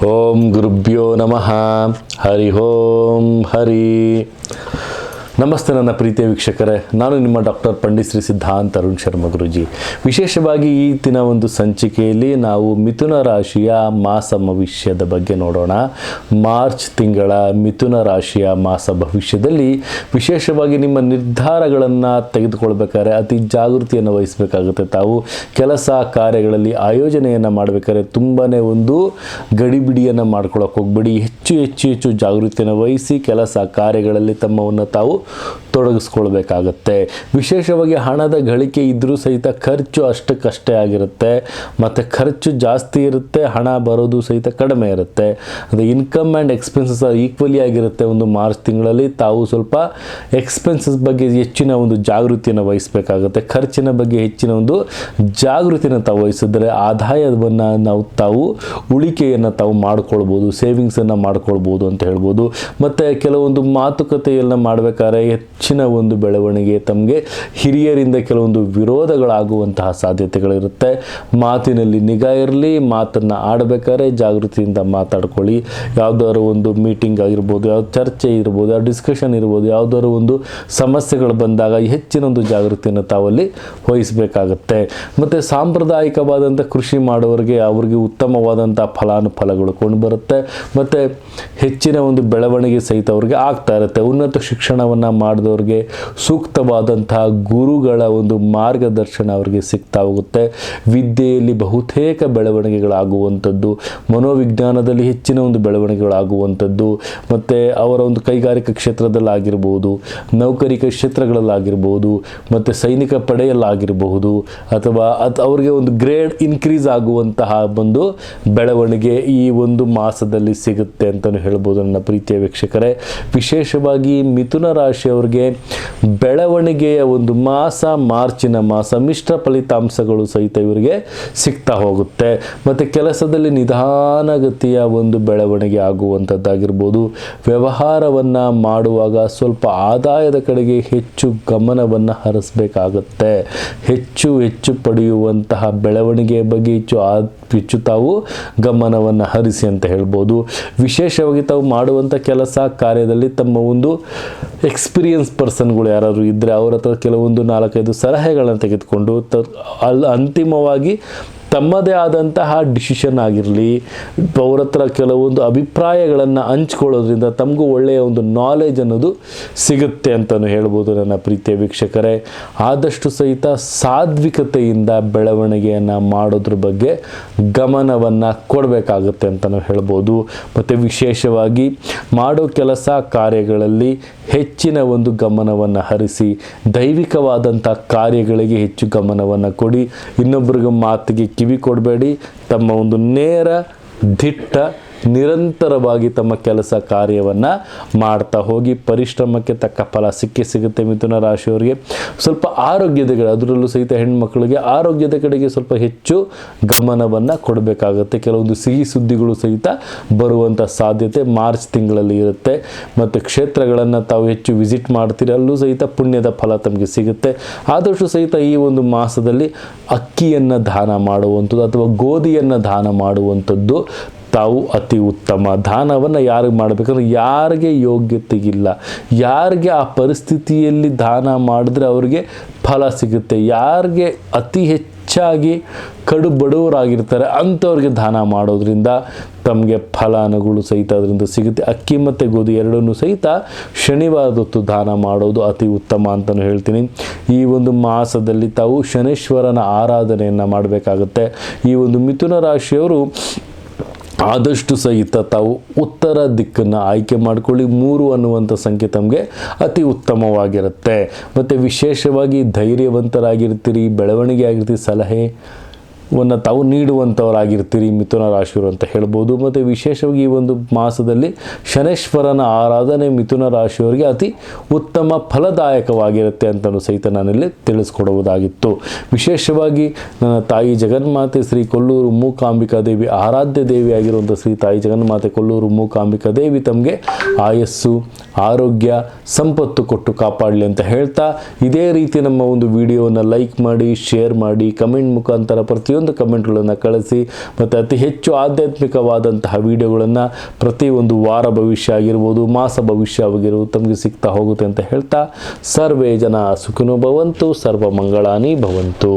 ಓಂ ಗುರುಭ್ಯೋ ನಮಃ. ಹರಿ ಓಂ ಹರಿ. ನಮಸ್ತೆ ನನ್ನ ಪ್ರೀತಿಯ ವೀಕ್ಷಕರೇ, ನಾನು ನಿಮ್ಮ ಡಾಕ್ಟರ್ ಪಂಡಿತ್ ಶ್ರೀ ಸಿದ್ಧಾಂತ ಅರುಣ್ ಶರ್ಮ ಗುರುಜಿ. ವಿಶೇಷವಾಗಿ ಈ ದಿನ ಒಂದು ಸಂಚಿಕೆಯಲ್ಲಿ ನಾವು ಮಿಥುನ ರಾಶಿಯ ಮಾಸ ಭವಿಷ್ಯದ ಬಗ್ಗೆ ನೋಡೋಣ. ಮಾರ್ಚ್ ತಿಂಗಳ ಮಿಥುನ ರಾಶಿಯ ಮಾಸ ಭವಿಷ್ಯದಲ್ಲಿ ವಿಶೇಷವಾಗಿ ನಿಮ್ಮ ನಿರ್ಧಾರಗಳನ್ನು ತೆಗೆದುಕೊಳ್ಬೇಕಾದ್ರೆ ಅತಿ ಜಾಗೃತಿಯನ್ನು ವಹಿಸಬೇಕಾಗುತ್ತೆ. ತಾವು ಕೆಲಸ ಕಾರ್ಯಗಳಲ್ಲಿ ಆಯೋಜನೆಯನ್ನು ಮಾಡಬೇಕಾದ್ರೆ ತುಂಬಾ ಒಂದು ಗಡಿಬಿಡಿಯನ್ನು ಮಾಡ್ಕೊಳ್ಳೋಕೆ ಹೋಗ್ಬೇಡಿ. ಹೆಚ್ಚು ಜಾಗೃತಿಯನ್ನು ವಹಿಸಿ ಕೆಲಸ ಕಾರ್ಯಗಳಲ್ಲಿ ತಮ್ಮವನ್ನು ತಾವು ತೊಡಗಿಸ್ಕೊಳ್ಬೇಕಾಗತ್ತೆ. ವಿಶೇಷವಾಗಿ ಹಣದ ಗಳಿಕೆ ಇದ್ದರೂ ಸಹಿತ ಖರ್ಚು ಅಷ್ಟಕ್ಕಷ್ಟೇ ಆಗಿರುತ್ತೆ, ಮತ್ತು ಖರ್ಚು ಜಾಸ್ತಿ ಇರುತ್ತೆ, ಹಣ ಬರೋದು ಸಹಿತ ಕಡಿಮೆ ಇರುತ್ತೆ. ಅದು ಇನ್ಕಮ್ ಆ್ಯಂಡ್ ಎಕ್ಸ್ಪೆನ್ಸಸ್ ಈಕ್ವಲಿ ಆಗಿರುತ್ತೆ. ಒಂದು ಮಾರ್ಚ್ ತಿಂಗಳಲ್ಲಿ ತಾವು ಸ್ವಲ್ಪ ಎಕ್ಸ್ಪೆನ್ಸಸ್ ಬಗ್ಗೆ ಹೆಚ್ಚಿನ ಒಂದು ಜಾಗೃತಿಯನ್ನು ವಹಿಸಬೇಕಾಗುತ್ತೆ. ಖರ್ಚಿನ ಬಗ್ಗೆ ಹೆಚ್ಚಿನ ಒಂದು ಜಾಗೃತಿಯನ್ನು ತಾವು ವಹಿಸಿದ್ರೆ ಆದಾಯವನ್ನು ತಾವು ಉಳಿಕೆಯನ್ನು ತಾವು ಮಾಡ್ಕೊಳ್ಬೋದು, ಸೇವಿಂಗ್ಸನ್ನು ಮಾಡ್ಕೊಳ್ಬೋದು ಅಂತ ಹೇಳ್ಬೋದು. ಮತ್ತು ಕೆಲವೊಂದು ಮಾತುಕತೆಯನ್ನು ಮಾಡಬೇಕಾದ್ರೆ ಹೆಚ್ಚಿನ ಒಂದು ಬೆಳವಣಿಗೆ, ತಮಗೆ ಹಿರಿಯರಿಂದ ಕೆಲವೊಂದು ವಿರೋಧಗಳಾಗುವಂತಹ ಸಾಧ್ಯತೆಗಳಿರುತ್ತೆ. ಮಾತಿನಲ್ಲಿ ನಿಗಾ ಇರಲಿ, ಮಾತನ್ನು ಆಡಬೇಕಾದ್ರೆ ಜಾಗೃತಿಯಿಂದ ಮಾತಾಡ್ಕೊಳ್ಳಿ. ಯಾವುದಾದ್ರು ಒಂದು ಮೀಟಿಂಗ್ ಆಗಿರ್ಬೋದು, ಯಾವ್ದು ಚರ್ಚೆ ಇರ್ಬೋದು, ಯಾವ ಡಿಸ್ಕಷನ್ ಇರ್ಬೋದು, ಯಾವುದಾದ್ರು ಒಂದು ಸಮಸ್ಯೆಗಳು ಬಂದಾಗ ಹೆಚ್ಚಿನ ಒಂದು ಜಾಗೃತಿಯನ್ನು ತಾವಲ್ಲಿ ವಹಿಸಬೇಕಾಗತ್ತೆ. ಮತ್ತು ಸಾಂಪ್ರದಾಯಿಕವಾದಂಥ ಕೃಷಿ ಮಾಡೋರಿಗೆ ಅವ್ರಿಗೆ ಉತ್ತಮವಾದಂಥ ಫಲಾನುಫಲಗಳು ಕೊಂಡು ಬರುತ್ತೆ. ಮತ್ತು ಹೆಚ್ಚಿನ ಒಂದು ಬೆಳವಣಿಗೆ ಸಹಿತ ಅವ್ರಿಗೆ ಆಗ್ತಾ ಇರುತ್ತೆ. ಉನ್ನತ ಶಿಕ್ಷಣವನ್ನು ಮಾಡಿದವ್ರಿಗೆ ಸೂಕ್ತವಾದಂತಹ ಗುರುಗಳ ಒಂದು ಮಾರ್ಗದರ್ಶನ ಅವರಿಗೆ ಸಿಗ್ತಾ ಹೋಗುತ್ತೆ. ವಿದ್ಯೆಯಲ್ಲಿ ಬಹುತೇಕ ಬೆಳವಣಿಗೆಗಳಾಗುವಂಥದ್ದು, ಮನೋವಿಜ್ಞಾನದಲ್ಲಿ ಹೆಚ್ಚಿನ ಒಂದು ಬೆಳವಣಿಗೆಗಳಾಗುವಂಥದ್ದು, ಮತ್ತು ಅವರ ಒಂದು ಕೈಗಾರಿಕಾ ಕ್ಷೇತ್ರದಲ್ಲಾಗಿರ್ಬೋದು, ನೌಕರಿಕ ಕ್ಷೇತ್ರಗಳಲ್ಲಾಗಿರ್ಬೋದು, ಮತ್ತು ಸೈನಿಕ ಪಡೆಯಲ್ಲಾಗಿರಬಹುದು, ಅಥವಾ ಅವರಿಗೆ ಒಂದು ಗ್ರೇಡ್ ಇನ್ಕ್ರೀಸ್ ಆಗುವಂತಹ ಒಂದು ಬೆಳವಣಿಗೆ ಈ ಒಂದು ಮಾಸದಲ್ಲಿ ಸಿಗುತ್ತೆ ಅಂತಲೂ ಹೇಳ್ಬೋದು ನನ್ನ ಪ್ರೀತಿಯ ವೀಕ್ಷಕರೇ. ವಿಶೇಷವಾಗಿ ಮಿಥುನ ರಾಶಿಯವರಿಗೆ ಬೆಳವಣಿಗೆಯ ಒಂದು ಮಾಸ, ಮಾರ್ಚಿನ ಮಾಸ. ಮಿಶ್ರ ಫಲಿತಾಂಶಗಳು ಸಹಿತ ಇವರಿಗೆ ಸಿಗ್ತಾ ಹೋಗುತ್ತೆ. ಮತ್ತು ಕೆಲಸದಲ್ಲಿ ನಿಧಾನಗತಿಯ ಒಂದು ಬೆಳವಣಿಗೆ ಆಗುವಂಥದ್ದಾಗಿರ್ಬೋದು. ವ್ಯವಹಾರವನ್ನು ಮಾಡುವಾಗ ಸ್ವಲ್ಪ ಆದಾಯದ ಕಡೆಗೆ ಹೆಚ್ಚು ಗಮನವನ್ನು ಹರಿಸಬೇಕಾಗುತ್ತೆ. ಹೆಚ್ಚು ಪಡೆಯುವಂತಹ ಬೆಳವಣಿಗೆಯ ಬಗ್ಗೆ ಹೆಚ್ಚು ತಾವು ಗಮನವನ್ನು ಹರಿಸಿ ಅಂತ ಹೇಳ್ಬೋದು. ವಿಶೇಷವಾಗಿ ತಾವು ಮಾಡುವಂಥ ಕೆಲಸ ಕಾರ್ಯದಲ್ಲಿ ತಮ್ಮ ಒಂದು ಎಕ್ಸ್ಪೀರಿಯನ್ಸ್ ಪರ್ಸನ್ಗಳು ಯಾರಾದರೂ ಇದ್ದರೆ ಅವರ ಹತ್ರ ಕೆಲವೊಂದು 4-5 ಸಲಹೆಗಳನ್ನು ತೆಗೆದುಕೊಂಡು ಅಂತಿಮವಾಗಿ ತಮ್ಮದೇ ಆದಂತಹ ಡಿಸಿಷನ್ ಆಗಿರಲಿ, ಅವ್ರ ಹತ್ರ ಕೆಲವೊಂದು ಅಭಿಪ್ರಾಯಗಳನ್ನು ಹಂಚ್ಕೊಳ್ಳೋದ್ರಿಂದ ತಮಗೂ ಒಳ್ಳೆಯ ಒಂದು ನಾಲೆಜ್ ಅನ್ನೋದು ಸಿಗುತ್ತೆ ಅಂತಲೂ ಹೇಳ್ಬೋದು ನನ್ನ ಪ್ರೀತಿಯ ವೀಕ್ಷಕರೇ. ಆದಷ್ಟು ಸಹಿತ ಸಾತ್ವಿಕತೆಯಿಂದ ಬೆಳವಣಿಗೆಯನ್ನು ಮಾಡೋದ್ರ ಬಗ್ಗೆ ಗಮನವನ್ನು ಕೊಡಬೇಕಾಗುತ್ತೆ ಅಂತಲೂ ಹೇಳ್ಬೋದು. ಮತ್ತು ವಿಶೇಷವಾಗಿ ಮಾಡೋ ಕೆಲಸ ಕಾರ್ಯಗಳಲ್ಲಿ ಹೆಚ್ಚಿನ ಒಂದು ಗಮನವನ್ನು ಹರಿಸಿ ದೈವಿಕವಾದಂಥ ಕಾರ್ಯಗಳಿಗೆ ಹೆಚ್ಚು ಗಮನವನ್ನು ಕೊಡಿ. ಇನ್ನೊಬ್ಬರಿಗೆ ಮಾತಿಗೆ ಕಿವಿ ಕೊಡಬೇಡಿ. ತಮ್ಮ ಒಂದು ನೇರ ದಿಟ್ಟ ನಿರಂತರವಾಗಿ ತಮ್ಮ ಕೆಲಸ ಕಾರ್ಯವನ್ನು ಮಾಡ್ತಾ ಹೋಗಿ. ಪರಿಶ್ರಮಕ್ಕೆ ತಕ್ಕ ಫಲ ಸಿಗುತ್ತೆ. ಮಿಥುನ ರಾಶಿಯವರಿಗೆ ಸ್ವಲ್ಪ ಆರೋಗ್ಯದ ಕಡೆ, ಅದರಲ್ಲೂ ಸಹಿತ ಹೆಣ್ಮಕ್ಳಿಗೆ ಆರೋಗ್ಯದ ಕಡೆಗೆ ಸ್ವಲ್ಪ ಹೆಚ್ಚು ಗಮನವನ್ನು ಕೊಡಬೇಕಾಗುತ್ತೆ. ಕೆಲವೊಂದು ಸಿಹಿ ಸುದ್ದಿಗಳು ಸಹಿತ ಬರುವಂಥ ಸಾಧ್ಯತೆ ಮಾರ್ಚ್ ತಿಂಗಳಲ್ಲಿ ಇರುತ್ತೆ. ಮತ್ತು ಕ್ಷೇತ್ರಗಳನ್ನು ತಾವು ಹೆಚ್ಚು ವಿಸಿಟ್ ಮಾಡ್ತೀರಿ, ಅಲ್ಲೂ ಸಹಿತ ಪುಣ್ಯದ ಫಲ ತಮಗೆ ಸಿಗುತ್ತೆ. ಆದಷ್ಟು ಸಹಿತ ಈ ಒಂದು ಮಾಸದಲ್ಲಿ ಅಕ್ಕಿಯನ್ನು ದಾನ ಮಾಡುವಂಥದ್ದು ಅಥವಾ ಗೋಧಿಯನ್ನು ದಾನ ಮಾಡುವಂಥದ್ದು ತಾವು ಅತಿ ಉತ್ತಮ. ದಾನವನ್ನು ಯಾರಿಗೆ ಮಾಡಬೇಕಂದ್ರೆ ಯಾರಿಗೆ ಯೋಗ್ಯತೆಗಿಲ್ಲ, ಯಾರಿಗೆ ಆ ಪರಿಸ್ಥಿತಿಯಲ್ಲಿ ದಾನ ಮಾಡಿದ್ರೆ ಅವರಿಗೆ ಫಲ ಸಿಗುತ್ತೆ. ಯಾರಿಗೆ ಅತಿ ಹೆಚ್ಚಾಗಿ ಕಡು ಬಡವರಾಗಿರ್ತಾರೆ ಅಂಥವ್ರಿಗೆ ದಾನ ಮಾಡೋದ್ರಿಂದ ತಮಗೆ ಫಲಾನುಗಳು ಸಹಿತ ಅದರಿಂದ ಸಿಗುತ್ತೆ. ಅಕ್ಕಿ ಮತ್ತು ಗೋಧಿ ಎರಡನ್ನೂ ಸಹಿತ ಶನಿವಾರದ ಹೊತ್ತು ದಾನ ಮಾಡೋದು ಅತಿ ಉತ್ತಮ ಅಂತಲೂ ಹೇಳ್ತೀನಿ. ಈ ಒಂದು ಮಾಸದಲ್ಲಿ ತಾವು ಶನೇಶ್ವರನ ಆರಾಧನೆಯನ್ನು ಮಾಡಬೇಕಾಗುತ್ತೆ. ಈ ಒಂದು ಮಿಥುನ ರಾಶಿಯವರು ಆದಷ್ಟು ಸಹಿತ ತಾವು ಉತ್ತರ ದಿಕ್ಕನ್ನು ಆಯ್ಕೆ ಮಾಡಿಕೊಳ್ಳಿ. 3 ಅನ್ನುವಂಥ ಸಂಖ್ಯೆ ತಮಗೆ ಅತಿ ಉತ್ತಮವಾಗಿರುತ್ತೆ. ಮತ್ತು ವಿಶೇಷವಾಗಿ ಧೈರ್ಯವಂತರಾಗಿರ್ತೀರಿ, ಬೆಳವಣಿಗೆ ಆಗಿರ್ತೀರಿ, ಸಲಹೆವನ್ನು ತಾವು ನೀಡುವಂಥವರಾಗಿರ್ತೀರಿ ಮಿಥುನ ರಾಶಿಯವರು ಅಂತ ಹೇಳ್ಬೋದು. ಮತ್ತು ವಿಶೇಷವಾಗಿ ಈ ಒಂದು ಮಾಸದಲ್ಲಿ ಶನೇಶ್ವರನ ಆರಾಧನೆ ಮಿಥುನ ರಾಶಿಯವರಿಗೆ ಅತಿ ಉತ್ತಮ ಫಲದಾಯಕವಾಗಿರುತ್ತೆ ಅಂತಲೂ ಸಹಿತ ನಾನಿಲ್ಲಿ ತಿಳಿಸ್ಕೊಡುವುದಾಗಿತ್ತು. ವಿಶೇಷವಾಗಿ ನನ್ನ ತಾಯಿ ಜಗನ್ಮಾತೆ ಶ್ರೀ ಕೊಲ್ಲೂರು ಮೂಕಾಂಬಿಕಾ ದೇವಿ ಆರಾಧ್ಯ ದೇವಿಯಾಗಿರುವಂಥ ಶ್ರೀ ತಾಯಿ ಜಗನ್ಮಾತೆ ಕೊಲ್ಲೂರು ಮೂಕಾಂಬಿಕಾ ದೇವಿ ತಮಗೆ ಆಯಸ್ಸು, ಆರೋಗ್ಯ, ಸಂಪತ್ತು ಕೊಟ್ಟು ಕಾಪಾಡಲಿ ಅಂತ ಹೇಳ್ತಾ, ಇದೇ ರೀತಿ ನಮ್ಮ ಒಂದು ವಿಡಿಯೋವನ್ನು ಲೈಕ್ ಮಾಡಿ, ಶೇರ್ ಮಾಡಿ, ಕಮೆಂಟ್ ಮುಖಾಂತರ ಪ್ರತಿಯೊಂದು ಪ್ರತಿಯೊಂದು ಕಮೆಂಟ್ಗಳನ್ನು ಕಳಿಸಿ ಮತ್ತು ಅತಿ ಹೆಚ್ಚು ಆಧ್ಯಾತ್ಮಿಕವಾದಂತಹ ವಿಡಿಯೋಗಳನ್ನು ಪ್ರತಿಯೊಂದು ವಾರ ಭವಿಷ್ಯ ಆಗಿರ್ಬೋದು, ಮಾಸ ಭವಿಷ್ಯ ಆಗಿರ್ಬೋದು ತಮಗೆ ಸಿಗ್ತಾ ಹೋಗುತ್ತೆ ಅಂತ ಹೇಳ್ತಾ, ಸರ್ವೇ ಜನ ಸುಖಿನೋ ಭವಂತು, ಸರ್ವ ಮಂಗಳಾನಿ ಭವಂತು.